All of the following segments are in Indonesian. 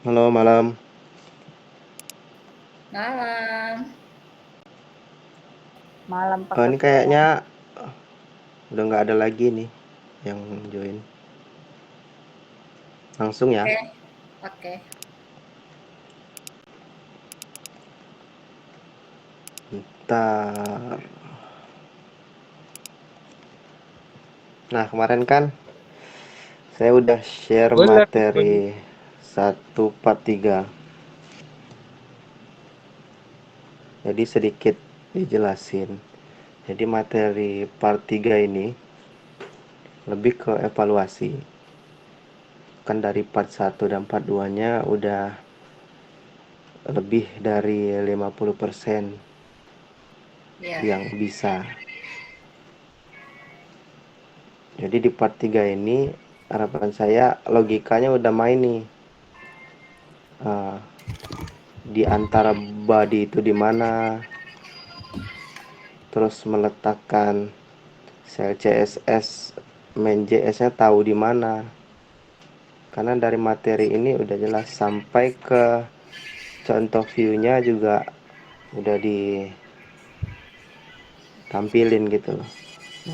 Halo malam. Malam. Malam Pak Ini Ketua. kayaknya udah nggak ada lagi nih yang join. Langsung ya. Oke, oke. Ntar. Nah kemarin kan saya udah share Boleh, boleh. materi 143. Jadi sedikit dijelasin. Jadi materi part 3 ini lebih ke evaluasi. Kan dari part 1 dan part 2-nya udah lebih dari 50% Ya. yang bisa. Jadi di part 3 ini harapan saya logikanya udah main nih. Eh, di antara body itu di mana, terus meletakkan sel CSS main JS-nya tahu di mana. Karena dari materi ini udah jelas sampai ke contoh view-nya juga udah ditampilin gitu loh.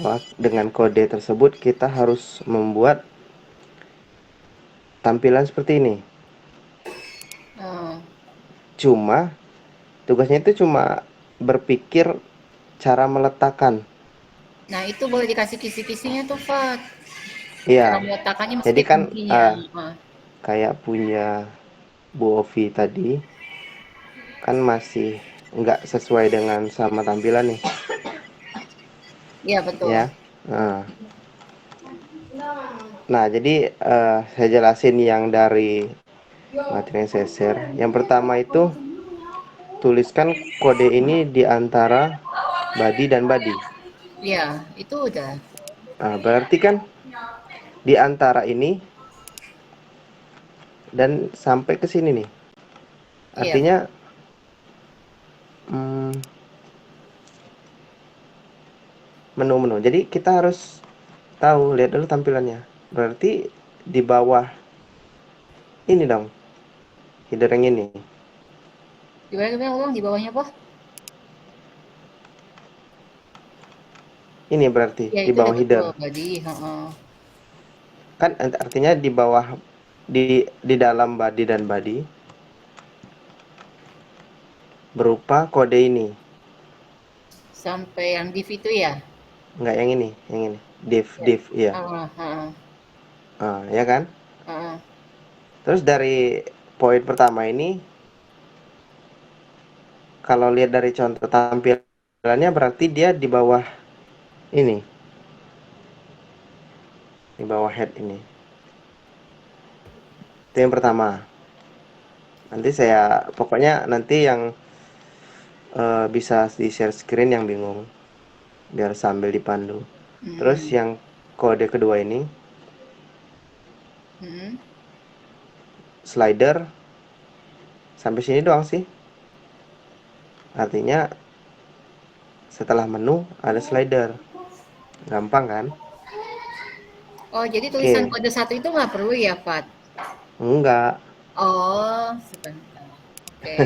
Bahwa dengan kode tersebut kita harus membuat tampilan seperti ini. Oh. Cuma tugasnya itu cuma berpikir cara meletakkan. Nah, itu boleh dikasih kisi-kisinya tuh, Pak. Cara Iya, meletakkannya jadi maksudnya kan kuncinya. Ah. kayak punya Bu Ovi tadi kan masih nggak sesuai dengan sama tampilan nih Iya, betul. ya. Nah, jadi saya jelasin yang dari materi yang saya share. Yang pertama itu tuliskan kode ini di antara body dan body. Iya, itu udah. Nah, berarti kan di antara ini dan sampai ke sini nih. Iya, Artinya hmm, menu-menu. Jadi kita harus tahu, lihat dulu tampilannya. Berarti di bawah ini dong, header yang ini. gimana gimana ulang di bawahnya, Pak? Ini berarti Ya, di itu udah bawah betul, header. Badi. Heeh. Kan artinya di bawah di dalam body dan body berupa kode ini. Sampai yang div itu ya? Enggak yang ini, yang ini. Div, Ya. div, iya. Heeh, heeh, Ya kan? heeh. Terus dari poin pertama ini kalau lihat dari contoh tampilannya berarti dia di bawah ini, di bawah head ini. Itu yang pertama. Nanti saya pokoknya nanti yang bisa di share screen yang bingung biar sambil dipandu. Terus Mm-mm. yang kode kedua ini Mm-mm. slider sampai sini doang sih. Artinya setelah menu ada slider. Gampang kan? Oh, jadi tulisan Oke. kode satu itu nggak perlu ya, Pak? Enggak. Oh, sebentar. Oke.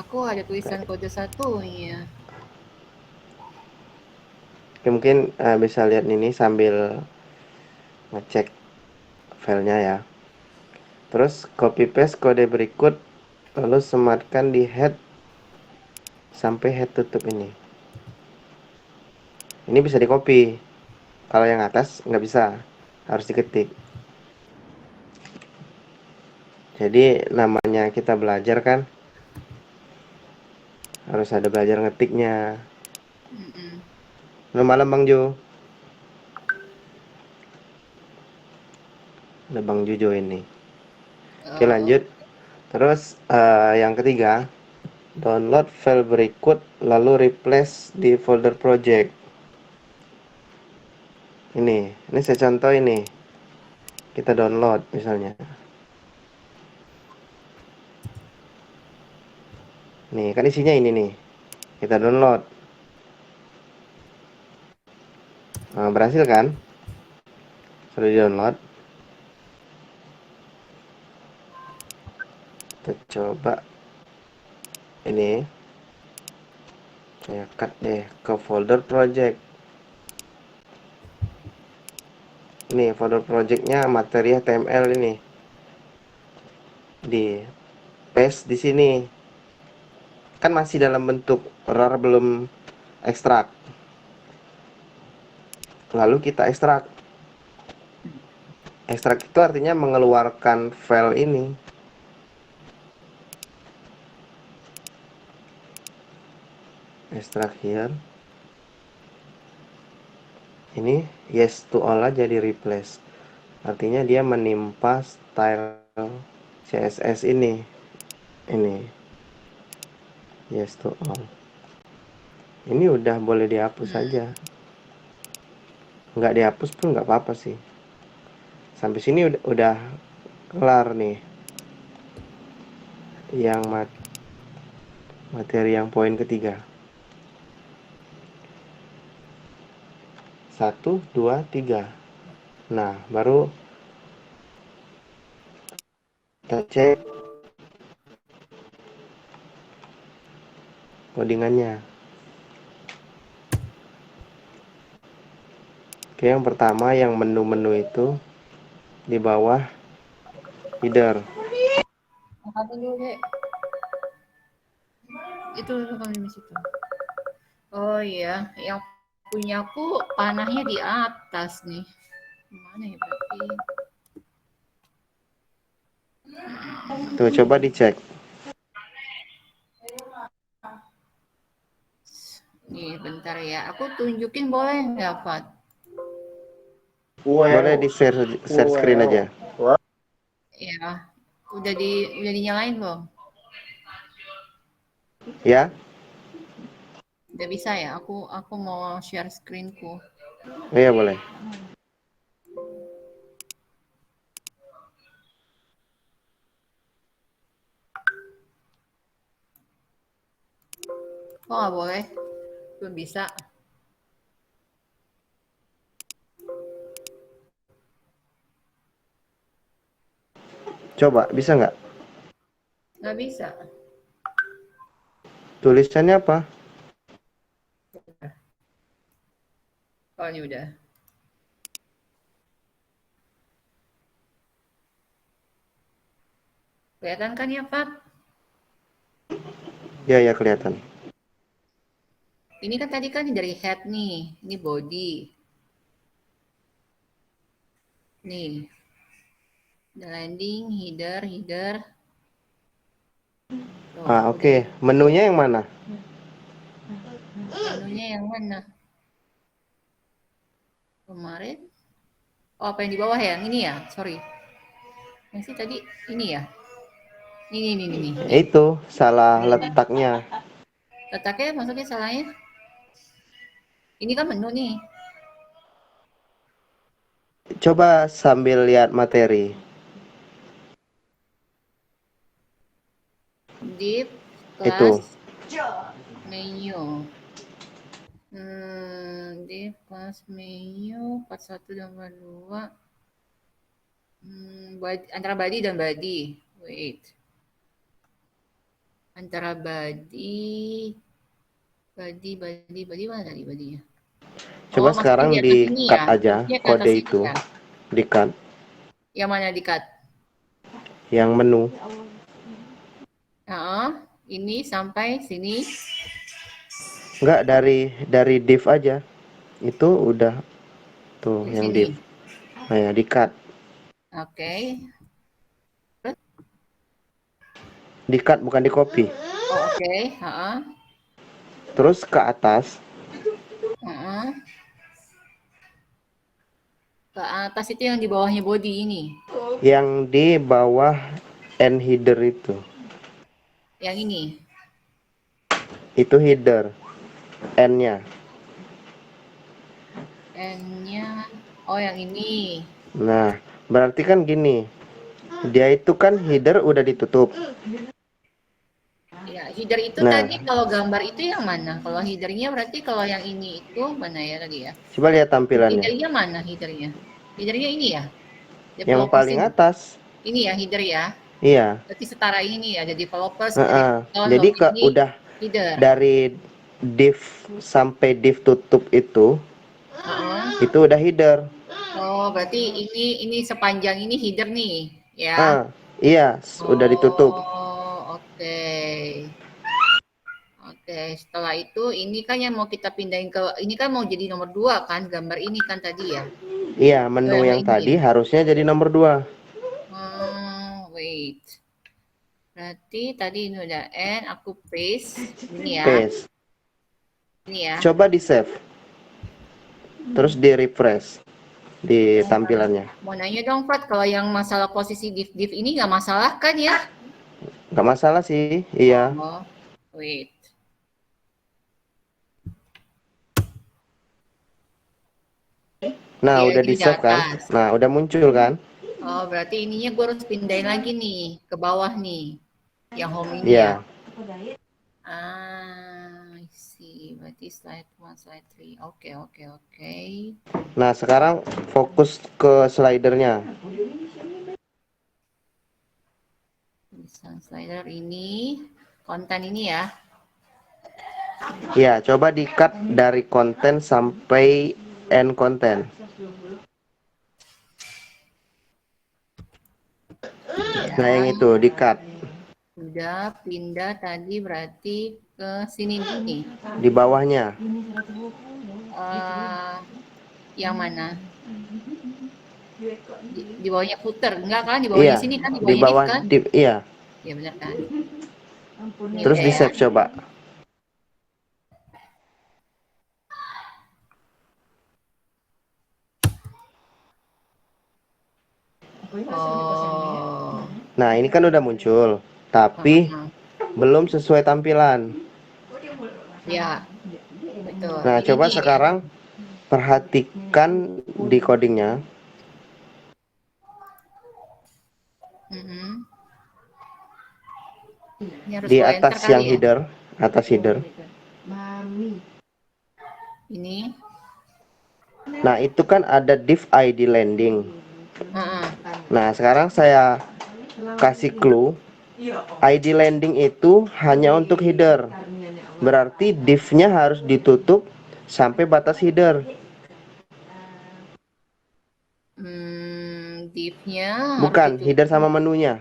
Aku ada tulisan kode satunya. Oke, mungkin bisa lihat ini sambil ngecek filenya ya. Terus copy paste kode berikut lalu sematkan di head sampai head tutup ini. Ini bisa di copy. Kalau yang atas nggak bisa, harus diketik. Jadi namanya kita belajar kan harus ada belajar ngetiknya. Mm-mm. Selamat malam Bang Jo. Ada Bang Jojo ini. Oke Oh, lanjut. Terus yang ketiga, download file berikut lalu replace di folder project. Ini saya contoh ini. Kita download misalnya. Nih, kan isinya ini nih. Kita download. Nah, berhasil kan? Sudah di download. Kita coba ini, saya cut deh ke folder project. Nih folder projectnya materi HTML ini, di paste di sini. Kan masih dalam bentuk RAR, belum ekstrak. Lalu kita ekstrak. Ekstrak itu artinya mengeluarkan file ini. Extract here. Ini yes to all aja di replace. Artinya dia menimpa style CSS ini. Ini yes to all. Ini udah boleh dihapus saja. Nggak dihapus pun nggak apa-apa sih. Sampai sini udah kelar nih. Yang materi yang poin ketiga. 1, 2, 3. Nah, baru kita cek codingannya. Oke, yang pertama yang menu-menu itu di bawah header. Angkatin dulu deh. Itu kalau di situ. Oh iya, yang punyaku panahnya di atas nih. Mana ya berarti? Tuh, coba dicek. Nih, bentar ya. Aku tunjukin boleh nggak, Fat? Boleh di share screen aja. Ya, udah dinyalain belum? Ya? Udah bisa ya? Aku mau share screenku. Iya, boleh. Kok nggak boleh? Belum bisa. Coba, bisa nggak? Nggak bisa. Tulisannya apa? Oh, ini udah. Kelihatan kan ya, Fat? Ya, ya kelihatan. Ini kan tadi kan dari head nih. Ini body. Nih. Landing, header. Tuh, Oke. Menunya yang mana? menunya yang mana? Kemarin? Oh, apa yang di bawah ya? Ini ya? Sorry. Yang sih tadi ini ya? Ini. Itu salah letaknya. Letaknya maksudnya salahnya? Ini kan menu nih. Coba sambil lihat materi. Div Itu. class menu. Div class menu 41 dan 42. Antara body dan body. Wait. Antara body mana tadi bodinya? Coba Oh, maksudnya sekarang di atas di ini cut ya? aja Maksudnya ke kode atas ini itu. ya? Di cut. Yang mana di cut? Yang menu. Ini sampai sini. Enggak, dari div aja. Itu udah tuh Di yang sini. div. Nah, ya di cut. Oke. Di cut bukan di copy. Oh, oke. Terus ke atas. Ke atas itu yang di bawahnya body ini. Yang di bawah end header itu. Yang ini. Itu header. N-nya. N-nya. Oh, yang ini. Nah, berarti kan gini. Dia itu kan header udah ditutup. Ya, header itu Nah, tadi kalau gambar itu yang mana? Kalau headernya berarti kalau yang ini itu mana ya tadi ya? coba lihat tampilannya. Headernya mana headernya? Headernya ini ya? Yang Developer paling scene. atas. Ini ya header ya? Iya. Berarti setara ini nih, ada developers, Heeh. Krypton, Jadi ini udah header. dari div sampai div tutup Heeh. itu udah header. Oh, berarti ini sepanjang ini header nih, ya. Iya, udah ditutup. Oh, oke. Oke, setelah itu ini kan yang mau kita pindahin ke ini kan mau jadi nomor 2 kan gambar ini kan tadi ya. Iya, menu Gambar yang ini tadi ya. harusnya jadi nomor 2. Wait. Berarti tadi ini udah end, aku paste ini ya. Paste. Ini ya. Coba di save. Terus di refresh di tampilannya. Mau nanya dong, Fat, kalau yang masalah posisi div-div ini nggak masalah kan ya? Nggak masalah sih, iya. Oh, wait. Nah, Iya, udah ini di udah save kan? atas. Nah, udah muncul kan? Oh, berarti ininya gue harus pindahin lagi nih ke bawah nih, yang home ini ya. Iya. I see. Berarti slide 1, slide 3. Oke, oke, oke. Nah, sekarang fokus ke slidernya. Tulisan slider ini, konten ini ya. Ya, coba di-cut dari konten sampai end konten. Nah, yang itu di-cut. Sudah pindah tadi berarti ke sini nih. Di bawahnya. Yang mana? Di bawahnya footer, enggak kan? Di bawahnya Iya, sini kan? Di di bawahnya bawah div kan? div, iya. Iya benar kan? Ini Terus udah di ya. save coba. Oh. Nah, ini kan udah muncul, tapi belum sesuai tampilan. Ya, betul. Nah, Ini coba nih. sekarang perhatikan di codingnya. Ini harus Di gua enter atas kali yang ya. header, atas header. Ini. Nah, itu kan ada div ID landing. Heeh. Nah, sekarang saya kasih clue. ID landing itu hanya untuk header. Berarti div-nya harus ditutup sampai batas header. Div-nya harus Bukan, header ditutup. sama menunya.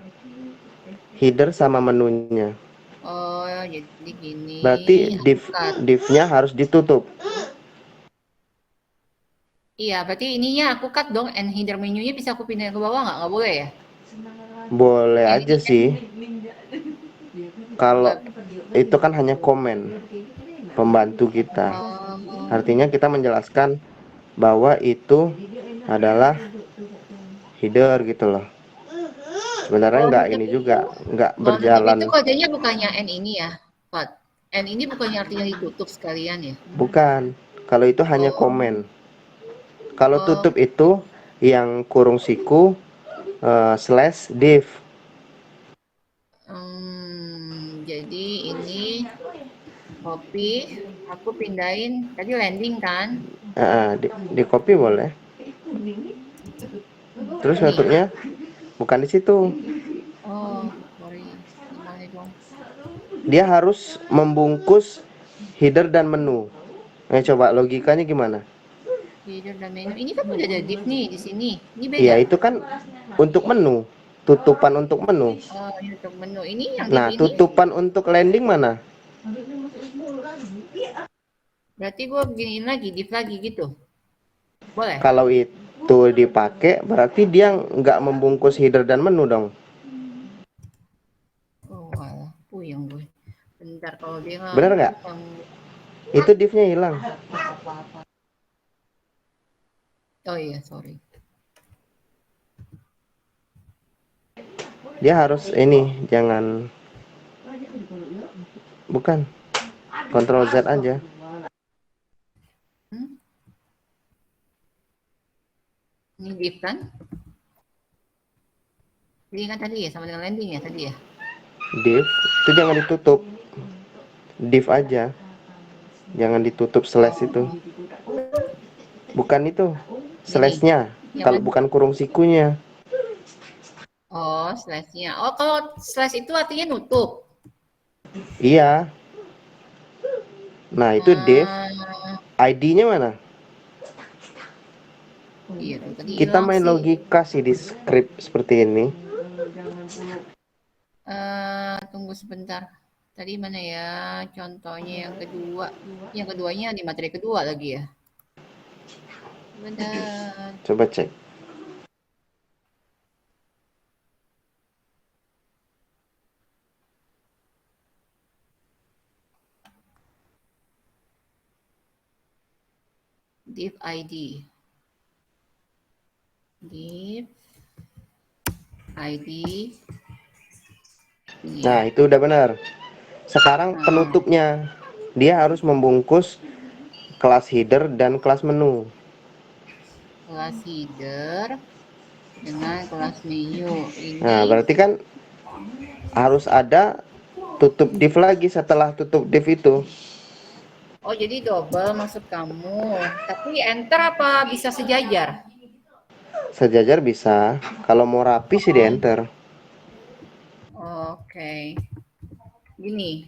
Header sama menunya. Oh, jadi gini. Berarti Cut. div-nya harus ditutup. Iya, berarti ininya aku cut dong, and header menunya bisa aku pindahin ke bawah nggak? Nggak boleh ya? Boleh Yang aja ini sih. Kalau nggak. itu kan hanya komen pembantu kita. Artinya kita menjelaskan bahwa itu adalah header gitu loh. Sebenarnya nggak ini juga, nggak Hidup itu berjalan. kodenya bukannya N ini ya, Pat? N ini bukannya artinya ditutup sekalian ya? Bukan. Kalau itu hanya Oh, komen. Kalau oh, tutup itu yang kurung siku slash div. jadi ini copy, aku pindahin, tadi landing kan? Di copy boleh. Terus Ini. bentuknya bukan di situ. Oh, sorry. Gimana dong? Dia harus membungkus header dan menu. Coba logikanya gimana? Header dan menu. Ini kan udah ada div nih di sini. Ini beda. Iya, itu kan untuk menu. Tutupan untuk menu. Oh, ini untuk menu. Ini yang div Nah, ini. tutupan untuk landing mana? Berarti gue beginiin lagi, div lagi gitu. Boleh? Kalau itu dipakai, berarti dia nggak membungkus header dan menu dong. Oh, alah, puyeng gue. Bentar, kalau dia nggak. Bener nggak? Itu divnya hilang. Oh iya, sorry. Dia harus ini, jangan. Bukan. Ctrl Z aja. Ini div kan? Ini kan tadi ya, sama dengan landing ya tadi ya? Div, itu jangan ditutup. Div aja. Jangan ditutup slash itu. Bukan itu. Slashnya. Kalau bukan kurung sikunya. Oh, Oh, slash-nya. Oh, kalau slash itu artinya nutup. Iya. Nah, itu div. ID-nya mana? Iya, tadi Kita hilang main sih. logika sih di script seperti ini. Tunggu sebentar. Tadi mana ya contohnya yang kedua? Yang keduanya di materi kedua lagi ya. Benar. Coba cek. Div ID. Div ID. Ini Nah, ya. itu udah benar. Sekarang Nah, penutupnya. Dia harus membungkus kelas header dan kelas menu. kelas header dengan kelas menu. Nah, Ini berarti kan harus ada tutup div lagi setelah tutup div itu. oh jadi double maksud kamu. Tapi enter apa bisa sejajar? Sejajar bisa. Kalau mau rapi sih di Oh, enter. oke. Gini,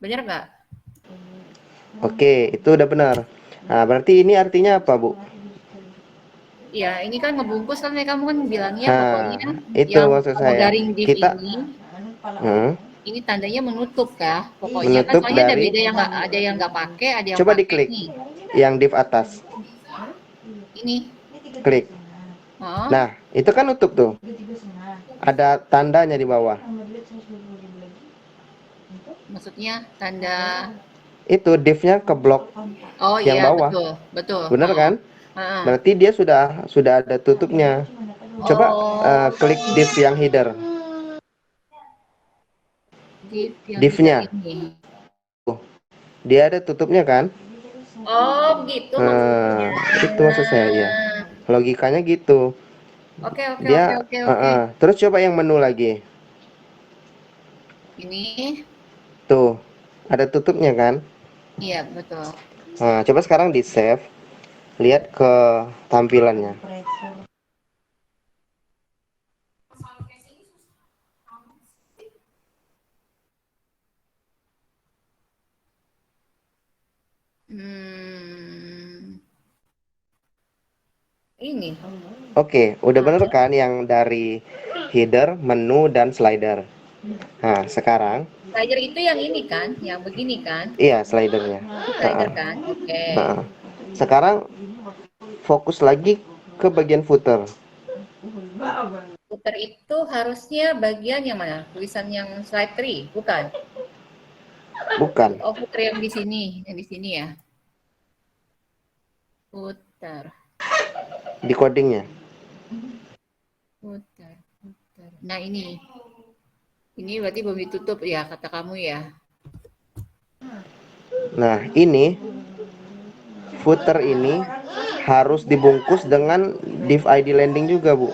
bener nggak? Oke, itu udah benar. Nah, berarti ini artinya apa, Bu? Ya, ini kan ngebungkus kan kamu kan bilangnya pokoknya Nah, itu yang maksud kalau saya. garing div Kita ini tandanya menutup kah? Pokoknya kan menutup soalnya ada dari, beda yang nggak ada yang nggak pakai, ada yang coba pakai diklik nih. yang div atas. Ini, Klik. oh, Nah, itu kan nutup tuh. Ada tandanya di bawah. maksudnya tanda. Itu div-nya ke blok Oh yang iya bawah. betul betul. Bener Oh, kan? heeh. Berarti dia sudah ada tutupnya. Coba Oh, klik div yang header. div yang header Div-nya. ini. Dia ada tutupnya kan? Oh, gitu maksudnya. Nah, itu maksud saya ya. Logikanya gitu. Oke oke oke Dia oke oke. terus coba yang menu lagi. Ini, Tuh, ada tutupnya kan? iya betul. Nah, coba sekarang di save, lihat ke tampilannya. Hmm, ini. Oke, udah bener kan yang dari header, menu, dan slider. Nah, sekarang, Slider itu yang ini kan, yang begini kan? iya slidernya. Ini Nah, slider kan? Oke. nah. Sekarang fokus lagi ke bagian footer. Footer itu harusnya bagian yang mana? Tulisan yang slide 3, bukan? Bukan, Oh, footer yang di sini ya. Footer, di codingnya. footer, footer. Nah ini berarti belum ditutup ya kata kamu ya. Nah, ini footer ini harus dibungkus dengan div ID landing juga, Bu.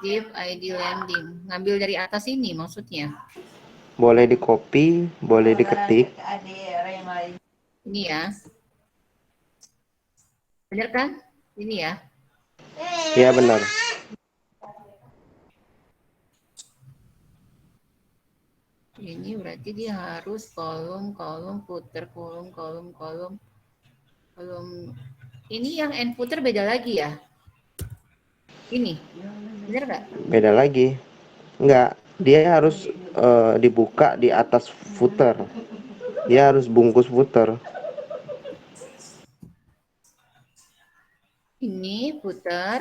Div ID landing, ngambil dari atas ini maksudnya. Boleh di copy, boleh diketik. Ini ya, benar kan? Ini ya. Ya benar. Ini berarti dia harus kolom, kolom, footer, kolom, kolom, kolom, kolom. Ini yang end footer beda lagi ya? Ini, benar nggak? Beda lagi. Enggak, dia harus dibuka di atas footer. Dia harus bungkus footer. Ini footer.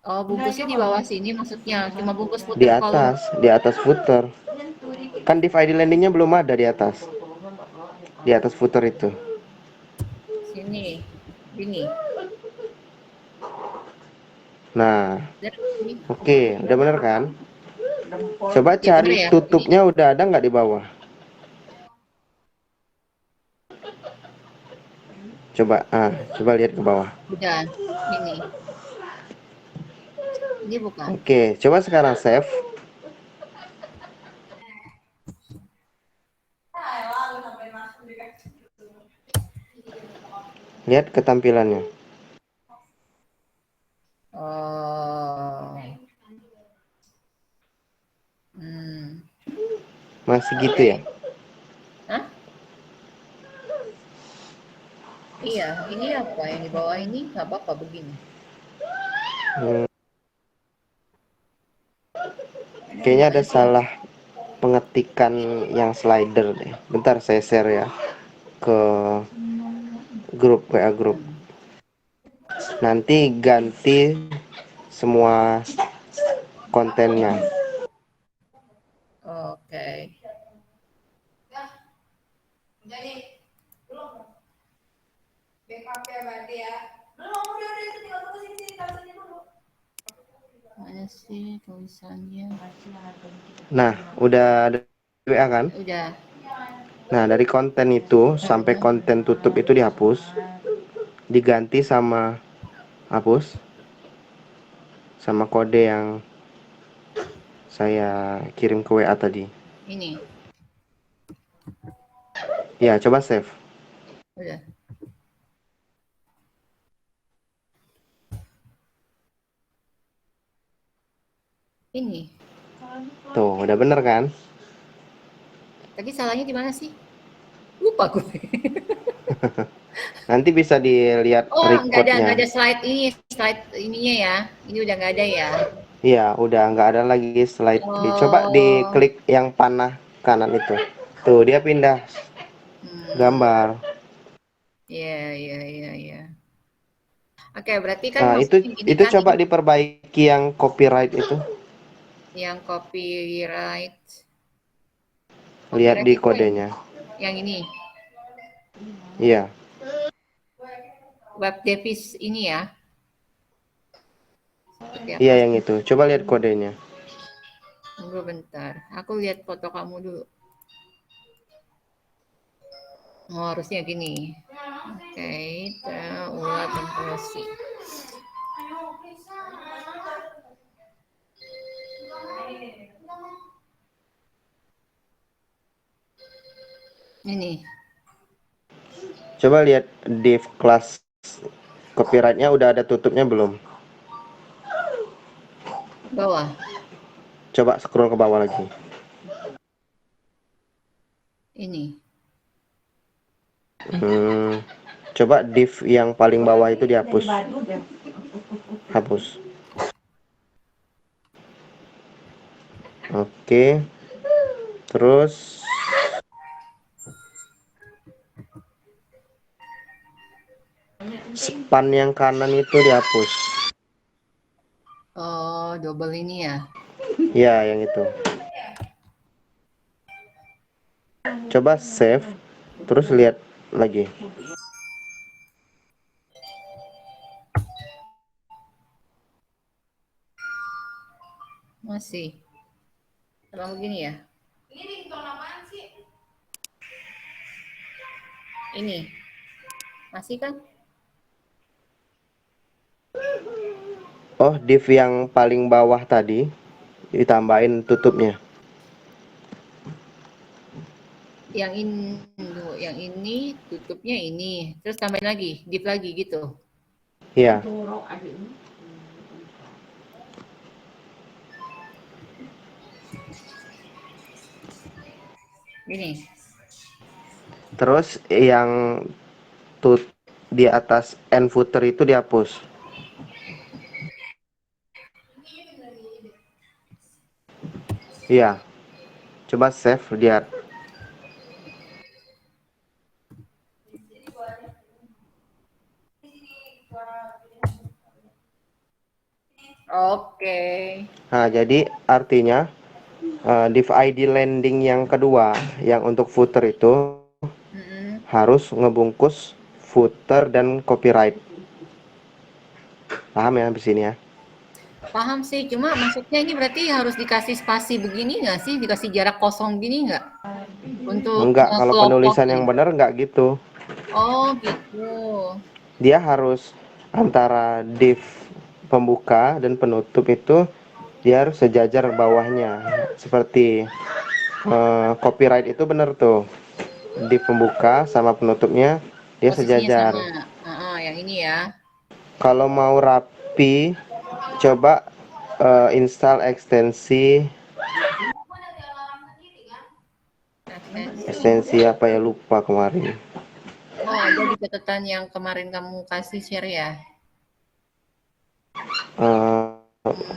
Oh, bungkusnya di bawah sini maksudnya. Cuma bungkus footer kolom. Di atas footer. Kan div ID landingnya belum ada di atas. Di atas footer itu. Sini, sini. Nah, Benar ini. oke, udah bener kan? Coba Ya benar cari ya. Ini tutupnya udah ada nggak di bawah? Coba lihat ke bawah. udah. Ini. Ini bukan. Oke, coba sekarang save. Lihat ketampilannya. Oh. Hmm. Masih gitu ya? Hah? Iya, ini apa yang di bawah ini? Nggak apa-apa begini. Hmm, Emang kayaknya ada mukanya sih salah pengetikan yang slider deh. Bentar saya share ya ke grup WA grup. Nanti ganti semua kontennya. oke. Jadi backup ya berarti ya. Belum, udah itu tinggal tunggu sini sini dulu. Mana sih tulisannya? Nah, udah ada WA kan? Udah. Nah, dari konten itu sampai konten tutup itu dihapus, diganti sama hapus sama kode yang saya kirim ke WA tadi. Ini. Ya, coba save. Udah. Ini. Tuh, udah bener kan? Tadi salahnya di mana sih? Lupa gue. Nanti bisa dilihat Oh, nggak recordnya. ada slide ininya ya. Ini udah nggak ada ya. Iya, udah nggak ada lagi slide. Dicoba Oh, diklik yang panah kanan itu. Tuh, dia pindah hmm, gambar. iya, iya, iya, iya. Oke, berarti kan Nah, itu maksudnya gini itu kan coba ini diperbaiki yang copyright itu. yang copyright, Lihat copyright di itu kodenya. yang ini, Iya, web devis ini ya. Seperti iya apa yang sih? itu. Coba lihat kodenya. Tunggu bentar. Aku lihat foto kamu dulu. Oh, harusnya gini. Oke, ulat tempelosi. Ini Coba lihat div class copyrightnya udah ada tutupnya belum? bawah. Coba scroll ke bawah lagi. Ini. Hmm, coba div yang paling bawah itu dihapus. Hapus. Oke. Terus span yang kanan itu dihapus. Oh, double ini ya. Ya, yang itu. Coba save, terus lihat lagi. Masih. Kalau begini ya. Ini ringtone apaan sih? Ini. Masih kan? Oh, div yang paling bawah tadi ditambahin tutupnya. Yang ini, yang ini tutupnya ini. Terus tambahin lagi, div lagi gitu. Ya. Gini. Terus yang tut di atas end footer itu dihapus. Iya. Coba save, lihat. Oke. Nah, jadi artinya div ID landing yang kedua yang untuk footer itu Mm-mm. harus ngebungkus footer dan copyright. Paham ya di sini ya? Paham sih, cuma maksudnya ini berarti harus dikasih spasi begini nggak sih? Dikasih jarak kosong gini nggak? Untuk Enggak, kalau penulisan ngelompokin. yang benar enggak gitu. Oh gitu. Dia harus antara div pembuka dan penutup itu dia harus sejajar bawahnya. Seperti copyright itu benar tuh. Div pembuka sama penutupnya dia Posisinya sama. sejajar. ini ya. Kalau mau rapi, coba install ekstensi apa ya, lupa kemarin. Oh, ada di catatan yang kemarin kamu kasih share ya?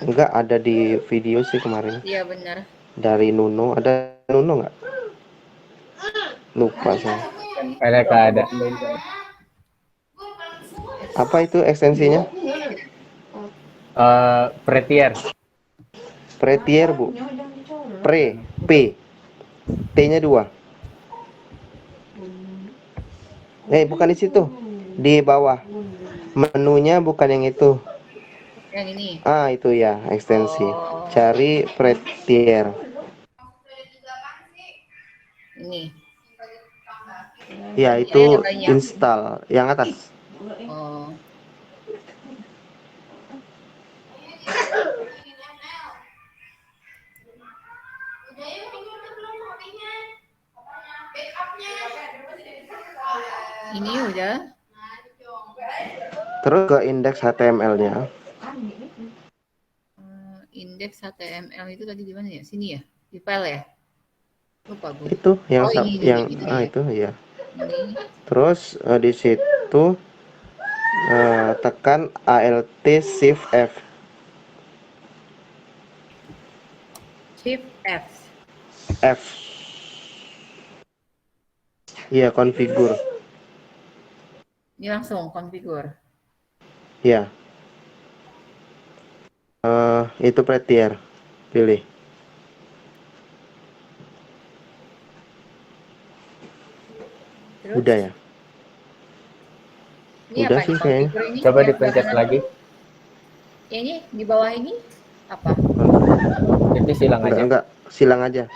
Enggak, ada di video sih kemarin. Iya benar. Dari Nuno, ada Nuno nggak? Lupa saya. Ada. Apa itu ekstensinya? Prettier. Prettier, Bu. P. T-nya 2. Bukan di situ. Di bawah. Menunya bukan yang itu. Yang ini. Itu ya, ekstensi. Oh. Cari Prettier. Ini. Ya, itu install yang atas. Oh. Ini udah. Terus ke indeks HTML-nya. Indeks HTML itu tadi di mana ya? Sini ya? Di file ya? Lupa gue. Itu yang ini ya. itu ya. Ini. Terus di situ tekan Alt Shift F. Shift F. F. Iya, configure. Ini langsung configure. Ya. Itu Prettier. Pilih. Terus? Udah ya? Ini udah apa sih kayaknya. Coba dipencet lagi. Ini di bawah ini apa? Itu silang aja. Enggak, silang aja.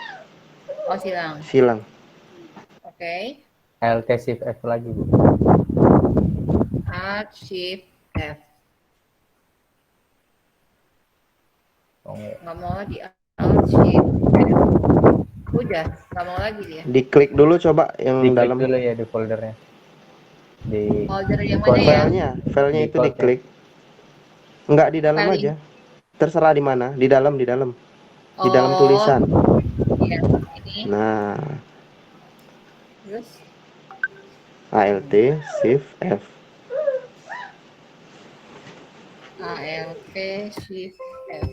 Oh, silang. Silang. Oke. Alt Shift F lagi, Bu. Alt Shift F. Nggak mau lagi Alt Shift F. Udah, nggak mau lagi dia. Diklik dulu coba yang Diklik dalam. dulu ya di foldernya. Di folder yang mana ya? Filenya itu diklik. Enggak, di dalam File aja. Terserah di mana, di dalam. Di dalam Oh, tulisan. iya, ini. Nah, Terus Alt Shift F. Alt Shift F.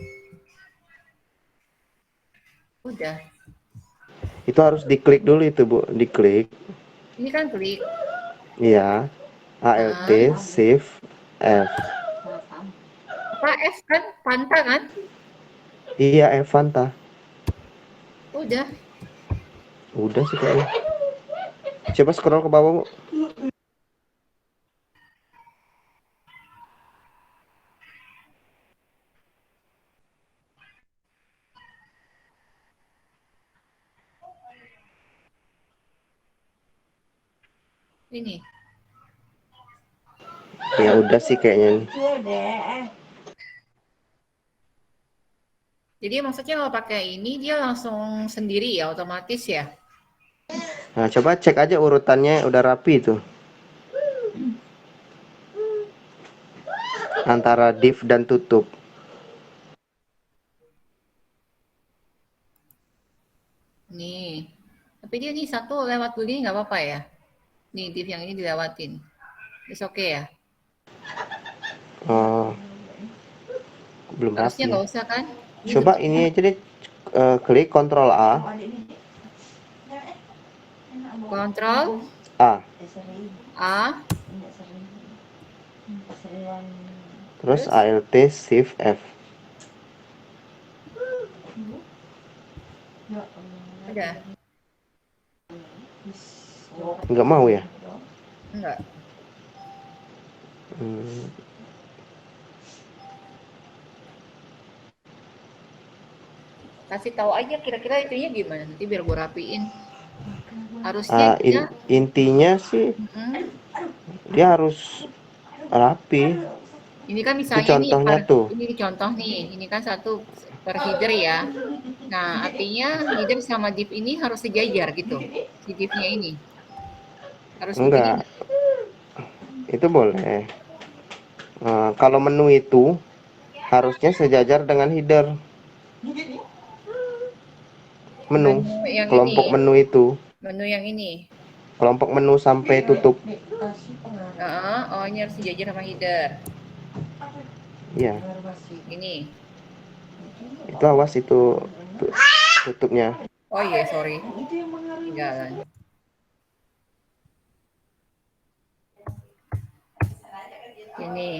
Udah. Itu harus diklik dulu itu, Bu. Diklik. Ini kan klik. Iya. Alt Shift F. Apa F kan? Panta kan? Iya, F Fanta. Udah. Udah sih kayaknya. Coba scroll ke bawah, Bu. Ini. Ya udah sih kayaknya. Jadi maksudnya kalau pakai ini dia langsung sendiri ya, otomatis ya? Nah, coba cek aja urutannya udah rapi itu. Antara div dan tutup. Nih. Tapi dia nih satu lewat begini nggak apa-apa ya? Nih div yang ini dilewatin. It's oke ya? Belum Harusnya rapi. nggak usah kan? Coba ini aja deh, klik Ctrl A. Ctrl A. A. Terus Alt Shift F. Udah. Enggak mau ya? Enggak. Kasih tahu aja kira-kira itunya gimana nanti biar gue rapiin. Harusnya intinya sih dia harus rapi. ini kan misalnya contohnya ini contoh nih, ini kan satu per header ya. Nah, artinya header sama div ini harus sejajar gitu. Si divnya ini harus enggak. Itu boleh. Kalau menu itu harusnya sejajar dengan header. Menu, Menu yang kelompok ini, menu itu, menu yang ini. kelompok menu sampai tutup. Oh ini harus sejajar sama header. Ya, Ini. itu awas itu tutupnya. Oh iya, sorry. Tinggalan. Ini.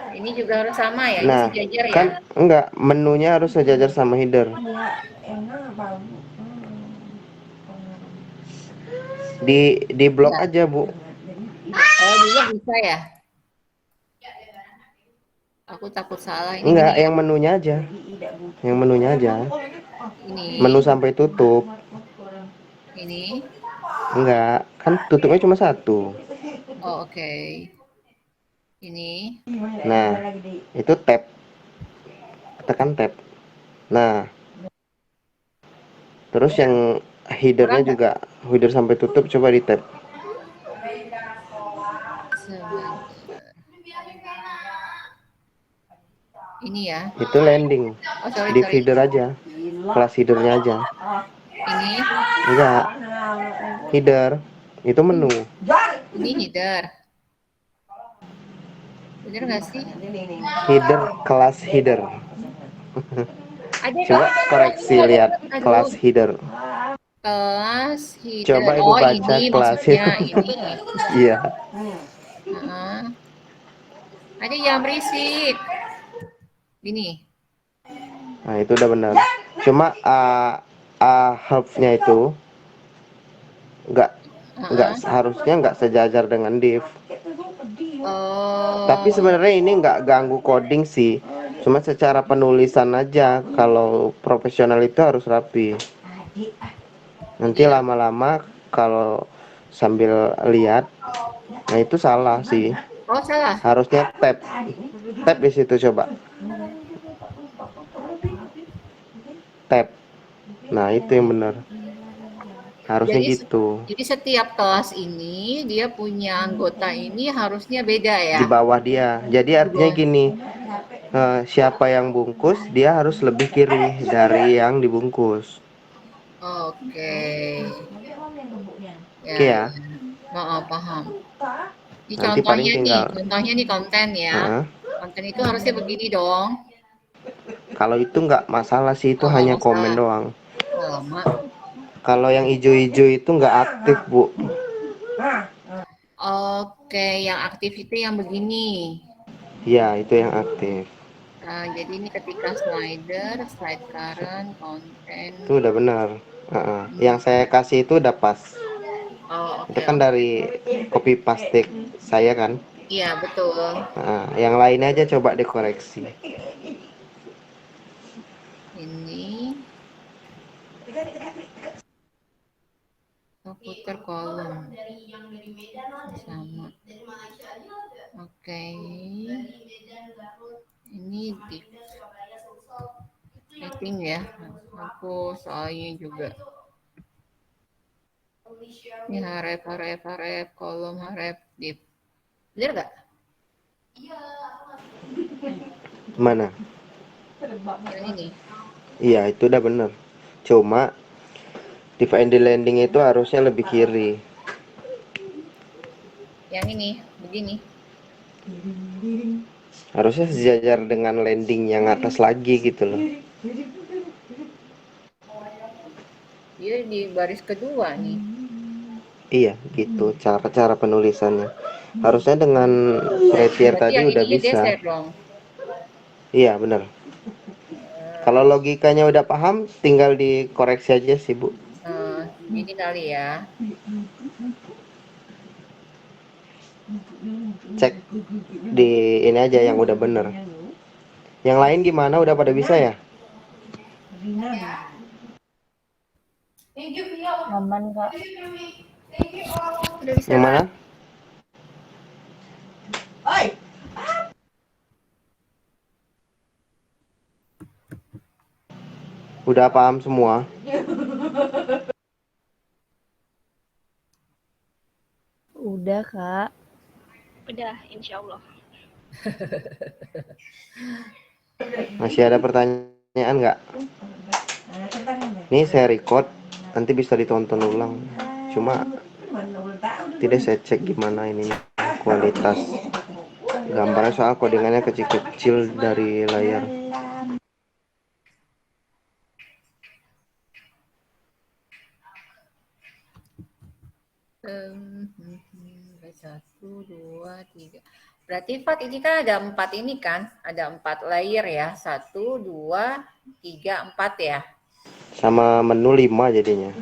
Ini juga harus sama ya, ini Nah, sejajar ya. kan enggak, menunya harus sejajar sama header. Di blok Enggak. aja, Bu. Oh juga bisa ya. Aku takut salah. Ini Enggak, gini ya. yang menunya aja. Yang menunya aja. Ini. Menu sampai tutup. Ini. Enggak, kan tutupnya cuma satu. Oh oke. Ini. Nah, itu tab. Tekan tab. Nah, terus yang headernya Kurang nggak? juga header sampai tutup coba di tab. Sebentar. Ini ya. Itu landing. Oh sorry Di sorry. header aja. Kelas headernya aja. Ini. Enggak, header. Itu menu. Ini header. Bener nggak sih? Header kelas header. Ada Coba koreksi lihat kelas aduh. header. Kelas Coba header. Ibu Oh baca ini kelas maksudnya header. ini. Iya. Heeh. Ada yang berisik. Ini. Nah, itu udah benar. Cuma half-nya itu nggak Heeh. harusnya nggak sejajar dengan div. Tapi Oh. sebenarnya ini nggak ganggu coding sih. Cuma secara penulisan aja. Kalau profesional itu harus rapi. Nanti Jadi lama-lama kalau sambil lihat, nah itu salah sih. oh salah. Harusnya tab di situ coba. Tab. Nah, itu yang benar. Harusnya Jadi gitu. jadi setiap kelas ini dia punya anggota ini harusnya beda ya. Di bawah dia. Jadi Di artinya bawah. gini, siapa yang bungkus, dia harus lebih kiri dari yang dibungkus. Oke. Ya, Oke ya. ya. Oh, paham. Ini Nanti paling contohnya nih konten ya. uh, Konten itu harusnya begini dong. kalau itu nggak masalah sih, itu Oh, nggak hanya komen masalah. doang. Oh, lama. Kalau yang hijau-hijau itu nggak aktif, Bu. Oke, yang aktif itu yang begini. Ya, itu yang aktif. Nah, jadi ini ketika slider, slide current, konten. Itu udah benar. Yang saya kasih itu udah pas. Oh, Itu oke, kan oke. dari copy paste saya kan. Iya, betul. Yang lainnya aja coba dikoreksi. Ini putar kolom sama. Oke. Ini di setting ya. Aku soalnya juga. Ini harep, kolom harep, div. Bener nggak? Mana? Yang ini. Iya, itu udah bener. Cuma define the landing itu harusnya lebih kiri. Yang ini, begini. Harusnya sejajar dengan landing yang atas lagi gitu loh. Dia di baris kedua nih. Iya, gitu cara penulisannya. Harusnya dengan Prettier Berarti tadi yang udah ininya bisa. geser dong. Iya, bener. Kalau logikanya udah paham, tinggal dikoreksi aja sih, Bu. Ini kali ya. Cek di ini aja yang udah bener. Yang lain gimana? Udah pada bisa ya? Aman kak. Udah bisa. Yang mana? Udah paham semua? Udah kak. Udah, insya Allah. Masih ada pertanyaan nggak? Ini saya record, nanti bisa ditonton ulang. Cuma tidak saya cek gimana ini kualitas gambarnya, soal codingannya kecil-kecil dari layar. Satu, dua, tiga. Berarti Fat ini kan ada 4 ini kan? Ada 4 layer ya. 1, 2, 3, 4 ya. Sama menu 5 jadinya.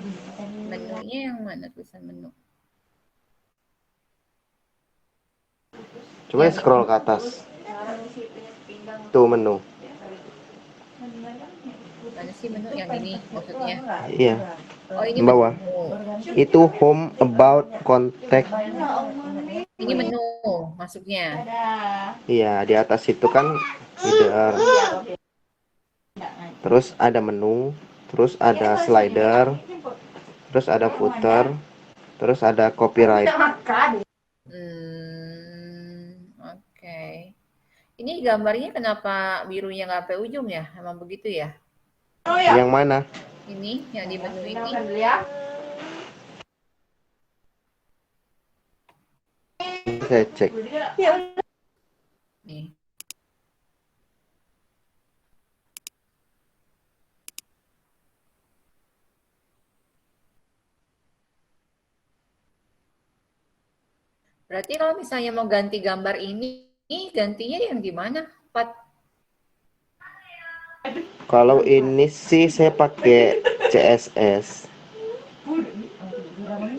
Menunya yang mana tulisan menu? Coba scroll ke atas. Tuh menu. Mana sih menu yang ini maksudnya? Iya. Oh ini Bawah. menu. Itu home, about, contact. Ini menu masuknya. Iya, di atas itu kan header. Terus ada menu, terus ada slider, terus ada footer, terus ada copyright. Oke. Ini gambarnya kenapa birunya nggak sampai ujung ya? Emang begitu ya? Yang mana? Ini yang di menu ini. Saya cek. Nih. Berarti kalau misalnya mau ganti gambar ini gantinya yang gimana, Pat? Kalau ini sih saya pakai CSS.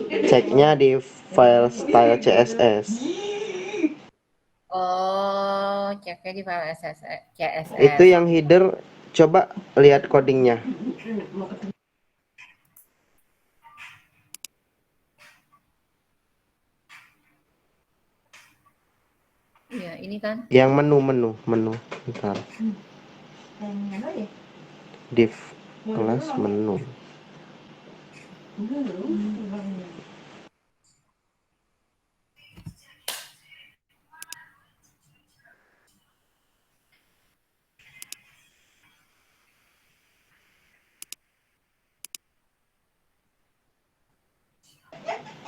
Ceknya di file style CSS. Oh, ceknya di file CSS. Itu yang header, coba lihat codingnya. Iya, ini kan. Yang menu. Bentar. Div kelas menu.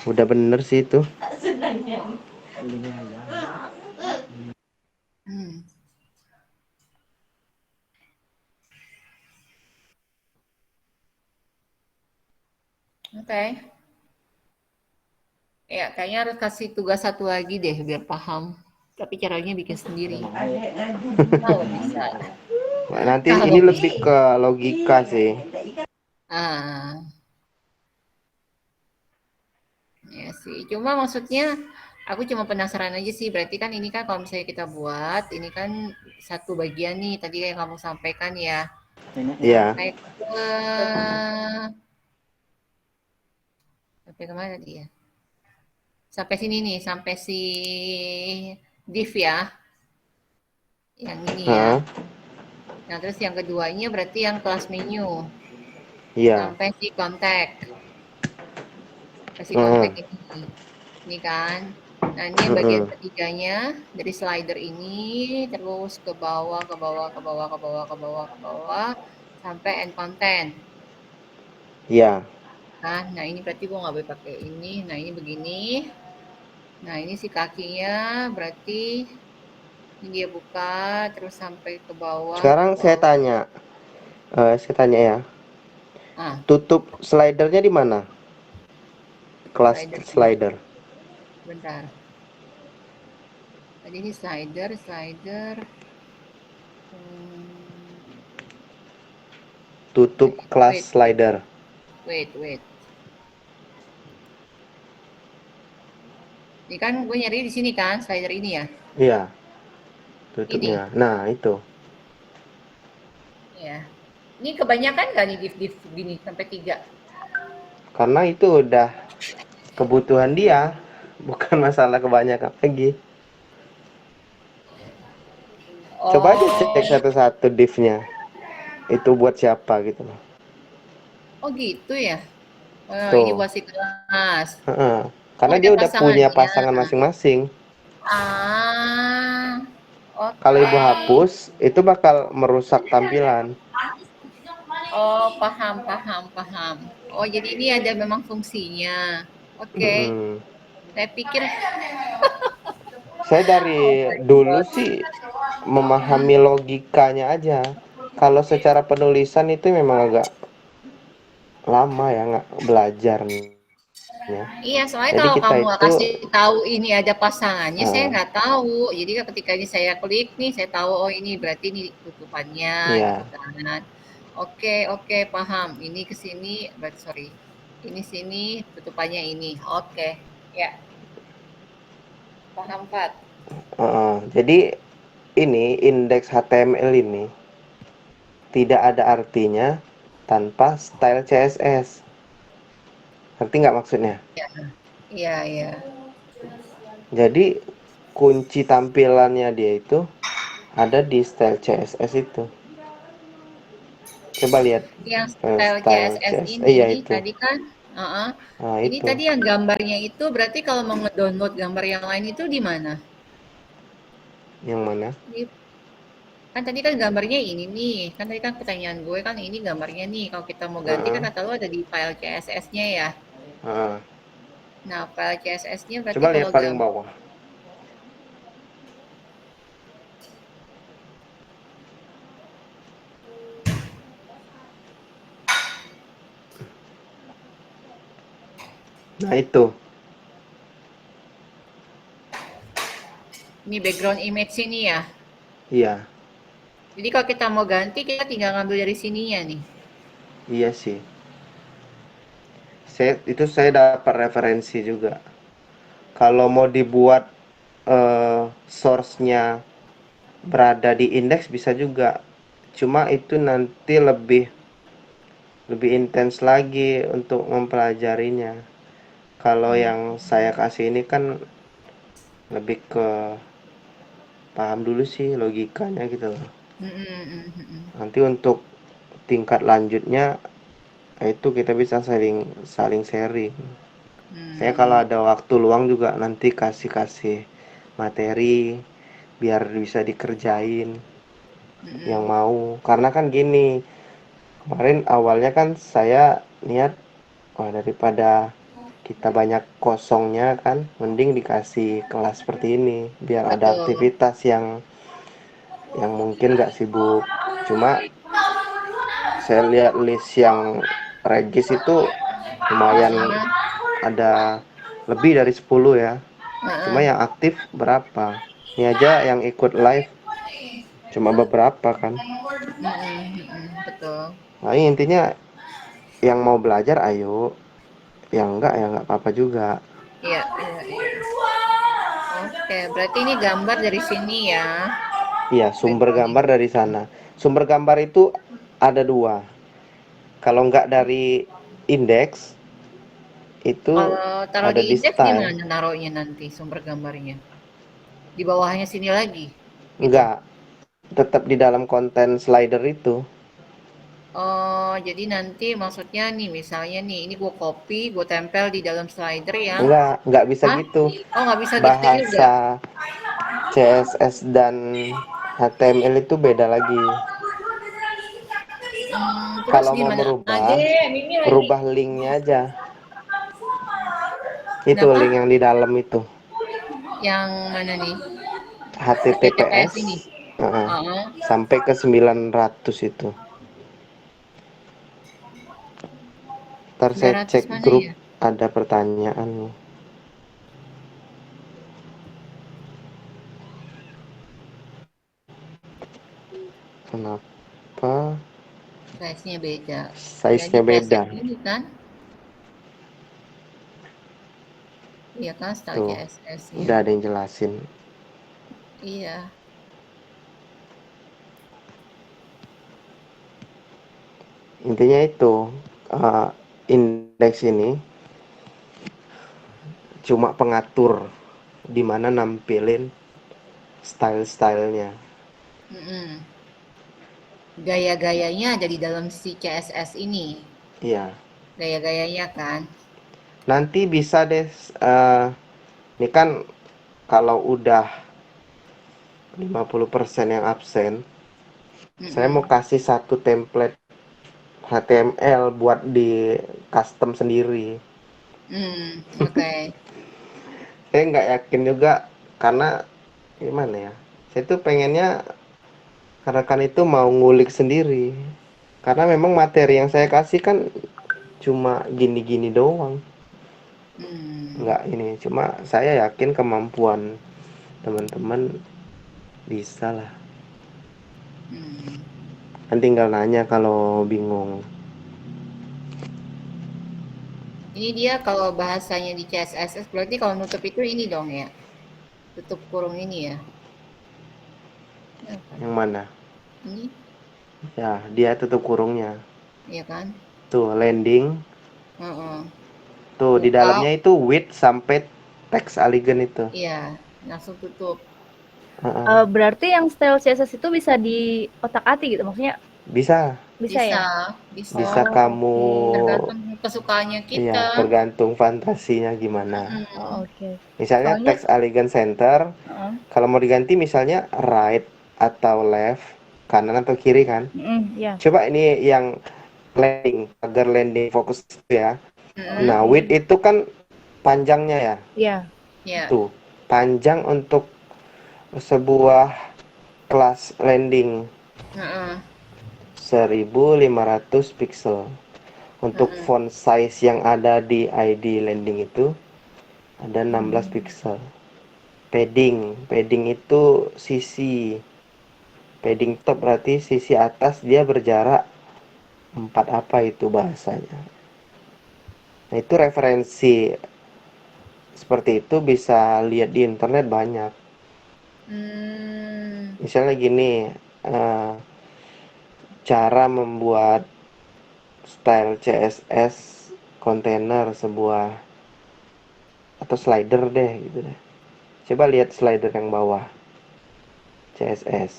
Udah bener sih itu. Oke. Ya, kayaknya harus kasih tugas satu lagi deh biar paham. Tapi caranya bikin sendiri. Kalau bisa. Nanti ini lebih ke logika sih. Ya sih. Cuma maksudnya aku cuma penasaran aja sih. Berarti kan ini kan kalau misalnya kita buat, ini kan satu bagian nih. Tadi yang kamu sampaikan ya. Iya. Sampai kemana tadi ya? Sampai sini nih, sampai si div ya. Yang ini ya. Nah, terus yang keduanya berarti yang kelas menu. Iya. Sampai si kontak. Kasih kontak ini. Ini kan. Nah, ini bagian ketiganya dari slider ini terus ke bawah sampai end content. Iya. Nah, ini berarti gua nggak boleh pakai ini. Nah, ini begini. Nah, ini si kakinya berarti ini dia buka terus sampai ke bawah. Sekarang saya tanya ya. Tutup slidernya di mana? Kelas slider. Bentar. Tadi ini slider. Tutup kelas slider. Wait. Ini kan gue nyari di sini kan, slider ini ya? Iya. Tutupnya. Ini. Nah, itu. Ya. Ini kebanyakan nggak nih div gini sampai 3? Karena itu udah kebutuhan dia, bukan masalah kebanyakan lagi. Coba aja cek satu-satu divnya. Itu buat siapa gitu loh. Oh gitu ya? Tuh. Ini buat si kelas. Karena dia udah punya pasangan masing-masing. Ah, Kalau ibu oke. hapus, itu bakal merusak tampilan. Oh, paham, paham, paham. Oh, jadi ini ada memang fungsinya. Oke, Mm-mm. saya pikir, Saya dari oh my dulu God. sih memahami logikanya aja. Kalau secara penulisan itu memang agak lama ya nggak belajarnya. Iya, soalnya Jadi kalau kita kamu nggak itu kasih tahu ini ada pasangannya, saya eh, nggak tahu. Jadi ketika ini saya klik nih, saya tahu oh ini berarti ini tutupannya gitu ya kan. Oke, oke, paham. Ini ke sini, berarti sorry. Ini sini, tutupannya ini. Oke, ya, paham, Pak. jadi ini indeks HTML ini tidak ada artinya tanpa style CSS. Ngerti nggak maksudnya? Iya, iya. Jadi kunci tampilannya dia itu ada di style CSS itu. Coba lihat Yang style style CSS CSS. Iya ini itu. tadi kan, Nah, ini itu. tadi yang gambarnya itu berarti kalau mau ngedownload gambar yang lain itu di mana? Yang mana? Di- Kan tadi kan gambarnya ini nih, kan tadi kan pertanyaan gue kan ini gambarnya nih, kalau kita mau ganti kan Heeh. kata lu ada di file CSS-nya ya. Heeh. Nah, file CSS-nya berarti Coba kalau lihat paling bawah. Nah, itu. ini background image ini ya. Iya. Jadi kalau kita mau ganti kita tinggal ngambil dari sininya nih. Iya sih. Saya dapat referensi juga. Kalau mau dibuat source-nya berada di indeks bisa juga. Cuma itu nanti lebih lebih intens lagi untuk mempelajarinya. Kalau Hmm. yang saya kasih ini kan lebih ke paham dulu sih logikanya gitu loh. Mm, mm, mm, mm, mm. Nanti untuk tingkat lanjutnya itu kita bisa saling saling sharing. Saya kalau Hmm. ada waktu luang juga nanti kasih-kasih materi biar bisa dikerjain Mm, yang mm. mau. Karena kan gini, kemarin awalnya kan saya niat wah daripada kita banyak kosongnya kan mending dikasih kelas seperti ini biar ada Betul. aktivitas yang mungkin gak sibuk. Cuma saya lihat list yang regis itu lumayan ada lebih dari 10 ya. Cuma Heeh. yang aktif berapa? Ini aja yang ikut live cuma beberapa kan. Mm, mm, mm, betul. Nah, ini intinya yang mau belajar ayo, yang enggak ya enggak apa-apa juga. Iya, iya, iya. Oke, berarti ini gambar dari sini ya, Iya, sumber background gambar image. dari sana. Sumber gambar itu ada dua. Kalau enggak dari indeks itu Kalau taruh ada di di indeks di style. mana naruhnya nanti sumber gambarnya? Di bawahnya sini lagi, gitu. Enggak, tetap di dalam konten slider itu. Oh, jadi nanti maksudnya nih, misalnya nih, ini gue copy, gue tempel di dalam slider yang, Enggak bisa hah? gitu. Oh, nggak bisa gitu juga. Bahasa CSS dan HTML itu beda lagi. Terus Kalau mau gimana? merubah, Ade, Mimi lagi. rubah linknya aja. Itu Kenapa? link yang di dalam itu. Yang mana nih? HTTPS HTTPS ini. Oh, sampai ke 900 itu. Ntar saya 900 cek mana grup ya? ada pertanyaan. Kenapa Size-nya beda. Kayaknya size-nya kayak beda? ini kan? Iya kan, style Tuh, CSS ya. udah ada yang jelasin. Iya. Intinya itu eh, indeks ini cuma pengatur di mana nampilin style-stylenya. Mm-mm. Gaya-gayanya ada di dalam si CSS ini. Iya. Gaya-gayanya kan. Nanti bisa deh ini kan kalau udah 50% yang absen, saya mau kasih satu template HTML buat di custom sendiri. Oke. Saya nggak yakin juga karena gimana ya? Saya tuh pengennya rekan itu mau ngulik sendiri. Karena memang materi yang saya kasih kan cuma gini-gini doang. Nggak ini, cuma saya yakin kemampuan teman-teman bisa lah. Kan tinggal nanya kalau bingung. Ini dia kalau bahasanya di CSS berarti kalau nutup itu ini dong ya. Tutup kurung ini ya. Ya kan? Yang mana? Ini, Ya, dia tutup kurungnya. ya kan? Tuh, landing. Heeh. Tuh, di Buka, dalamnya itu width sampai teks aligen itu. iya, langsung tutup. Heeh. Berarti yang style CSS itu bisa di otak-atik gitu, maksudnya Bisa, bisa ya? Bisa. bisa Oh, kamu, Tergantung kesukaannya iya, kita. tergantung fantasinya gimana. Oh, oke. Misalnya Soalnya, teks aligen center, heeh. kalau mau diganti misalnya right atau left, kanan atau kiri kan. Ya. Coba ini yang landing, agar landing fokus ya. Mm-mm. Nah, width itu kan panjangnya ya. Iya. Ya. Tuh, panjang untuk sebuah kelas landing Heeh. 1500 pixel. Untuk font size yang ada di ID landing itu ada 16 pixel. Padding itu sisi. Padding top berarti sisi atas dia berjarak 4 apa itu bahasanya. Nah, itu referensi seperti itu bisa lihat di internet banyak. Misalnya gini, cara membuat style CSS kontainer sebuah atau slider deh gitu deh. Coba lihat slider yang bawah. CSS.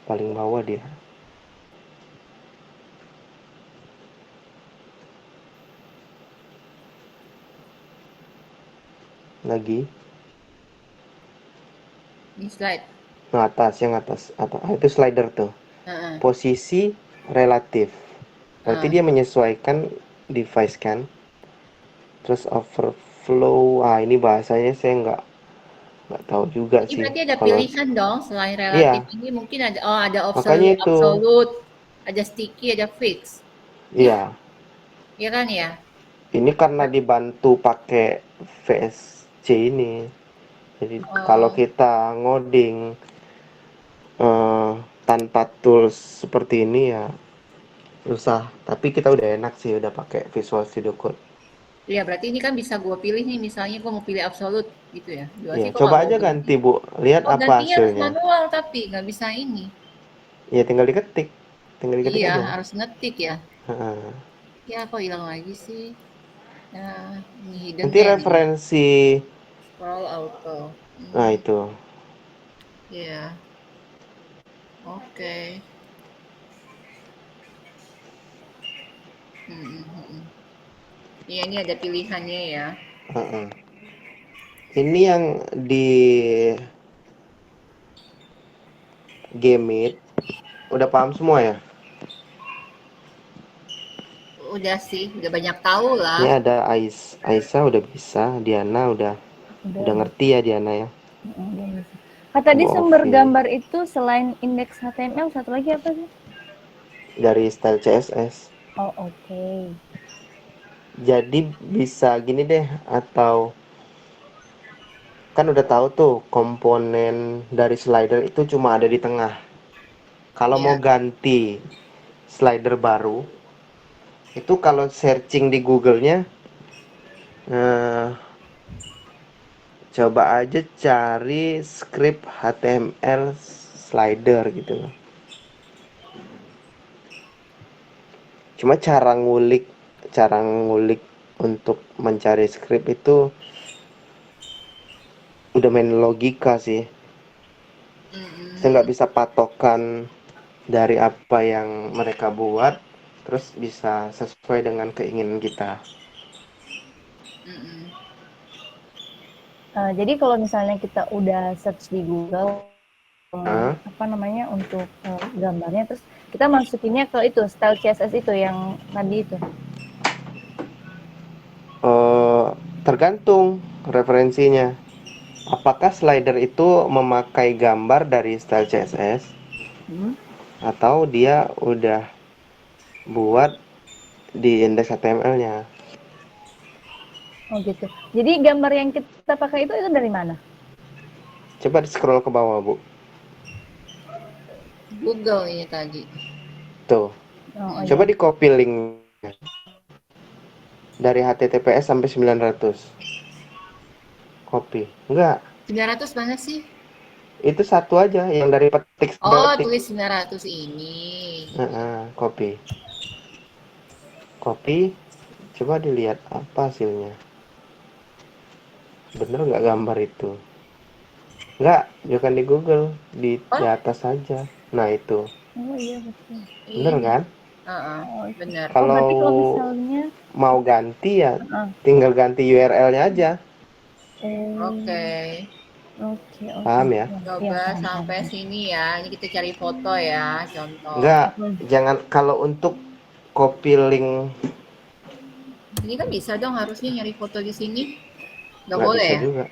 Paling bawah dia. Lagi. Di slide. Nah, yang atas. Atau itu slider tuh. Heeh. Posisi relatif. Berarti dia menyesuaikan device kan. Terus overflow. Ini bahasanya saya nggak tahu juga Ini sih. berarti ada Kalau pilihan dong selain relatif iya, ini mungkin ada makanya absolute, itu. absolute, ada sticky, ada fix. Iya, Iya kan ya? ini karena dibantu pakai VSC ini. Jadi kalau Oh, kita ngoding tanpa tools seperti ini ya susah. Tapi kita udah enak sih udah pakai Visual Studio Code. iya berarti ini kan bisa gue pilih nih misalnya gue mau pilih absolute gitu ya. Gue Iya, sih kok coba nggak mau aja ganti. ganti Bu. Lihat Oh apa gantinya harus hasilnya. manual tapi nggak bisa ini. Ya tinggal diketik. Tinggal diketik Iya aja. harus ngetik ya. Heeh. Ya kok hilang lagi sih? Ya ini Nanti hiddennya nih. referensi. Scroll auto. Nah, itu. Iya. Oke. Iya ini ada pilihannya ya. Heeh. Ini yang di Gmit udah paham semua ya? Udah sih, udah banyak tahu lah. Ini ada Aisyah udah bisa, Diana udah ngerti ya Diana ya. Tadi Bu sumber Ovi. gambar itu selain indeks HTML satu lagi apa sih? Dari style CSS. Oh, oke. Jadi bisa gini deh, atau kan udah tahu tuh komponen dari slider itu cuma ada di tengah. Kalau mau Iya. ganti slider baru, itu kalau searching di Google-nya, coba aja cari script HTML slider gitu loh. Cuma cara ngulik untuk mencari script itu udah main logika sih. Saya nggak bisa patokan dari apa yang mereka buat, terus bisa sesuai dengan keinginan kita. Jadi kalau misalnya kita udah search di Google Hah? apa namanya untuk gambarnya, terus kita masukinnya ke itu style CSS itu yang tadi itu. Tergantung referensinya. Apakah slider itu memakai gambar dari style CSS Hmm? atau dia udah buat di index HTML-nya? Oh gitu. Jadi gambar yang kita pakai itu dari mana? Coba di scroll ke bawah, Bu. Google ini tadi. Tuh. Oh Coba iya. di copy link dari HTTPS sampai 900. Copy. Enggak, 900 mana sih? itu satu aja yang dari petik sampai Oh, petik. tulis 900 ini. Copy. Copy. Coba dilihat apa hasilnya. Bener nggak gambar itu? Nggak, bukan di Google, di Oh, atas saja. Nah itu, Oh iya betul. bener ini. kan? Oh, Benar. oh Kalau berarti kalau misalnya mau ganti ya, uh, tinggal ganti URL-nya aja. Oke. Oke, oke. Paham ya? Iya, Coba paham, paham. sampai sini ya. Ini kita cari foto ya, contoh. Nggak, Oke. jangan kalau untuk copy link Ini kan bisa dong harusnya nyari foto di sini. Nggak nggak boleh bisa ya? juga.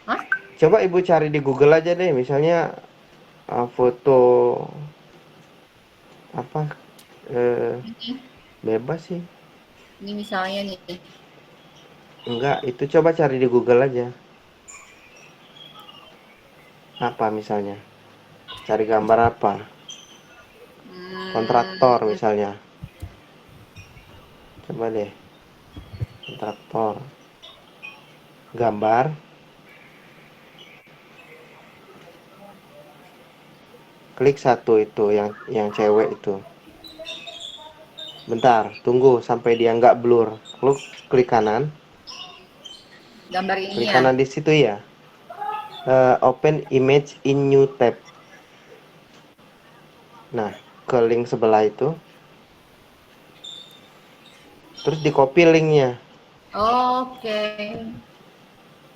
Hah? Coba ibu cari di Google aja deh, misalnya foto apa? Ini, Bebas sih. ini misalnya nih. Enggak, itu coba cari di Google aja. Apa misalnya? Cari gambar apa? Kontraktor Hmm, misalnya. Coba deh, kontraktor. Gambar. Klik satu itu yang cewek itu. Bentar, tunggu sampai dia nggak blur. Lu klik kanan. gambar Klik ininya. kanan di situ ya. Open image in new tab. Nah, ke link sebelah itu. Terus di copy linknya. Oke.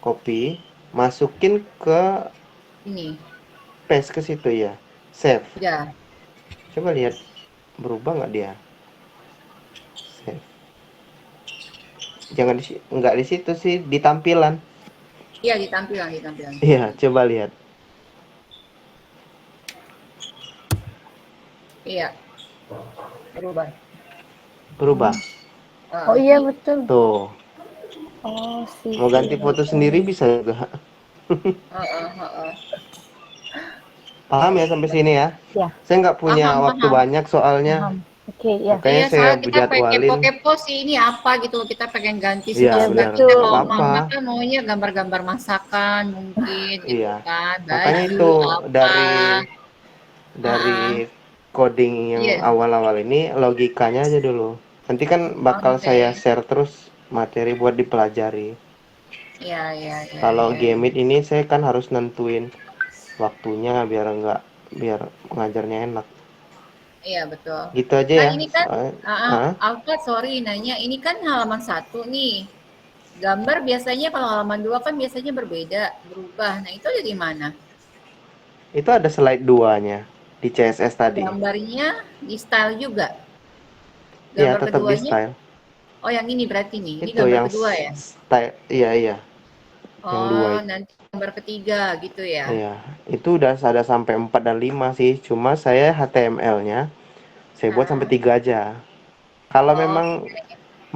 Copy. Masukin ke Ini. paste ke situ ya. Save. Ya. Coba lihat berubah nggak dia. Save. Jangan nggak di situ sih, di tampilan. Iya, di tampilan, di tampilan. Iya, coba lihat. Iya, berubah. Berubah. Oh iya betul. Tuh, Oh sih. mau ganti foto sendiri bisa juga. Paham ya sampai sini ya? Ya, Saya nggak punya Paham, waktu paham. banyak soalnya. paham. Oke, ya. Makanya Iya, saya soalnya kita pengen jadwalin. kepo-kepo sih ini apa gitu. Kita pengen ganti Iya, semua Iya suka benar. kita Nggak betul. kalau apa-apa. mama kan maunya gambar-gambar masakan mungkin gitu Iya. kan. Makanya Baju itu apa. dari coding yang Iya, awal-awal ini logikanya aja dulu. Nanti kan bakal oke. saya share terus materi buat dipelajari. Iya, iya, iya, Kalau iya. Gmeet ini saya kan harus nentuin waktunya biar ngajarnya enak. Iya, betul. Gitu aja Kan ya. ini kan, Soalnya, ah, Alfa, sorry nanya, ini kan halaman satu nih. Gambar biasanya kalau halaman dua kan biasanya berbeda, berubah. Nah, itu ada di mana? itu ada slide 2-nya di CSS tadi. Gambarnya di style juga. Iya, Gambar tetap di keduanya, style. oh yang ini berarti nih, ini Itu gambar yang kedua ya? style, iya iya, yang dua Oh, itu. nanti gambar ketiga gitu ya? Iya, itu udah ada sampai 4 dan 5 sih. Cuma saya HTML-nya saya buat sampai Ah, 3 aja. Kalau oh, memang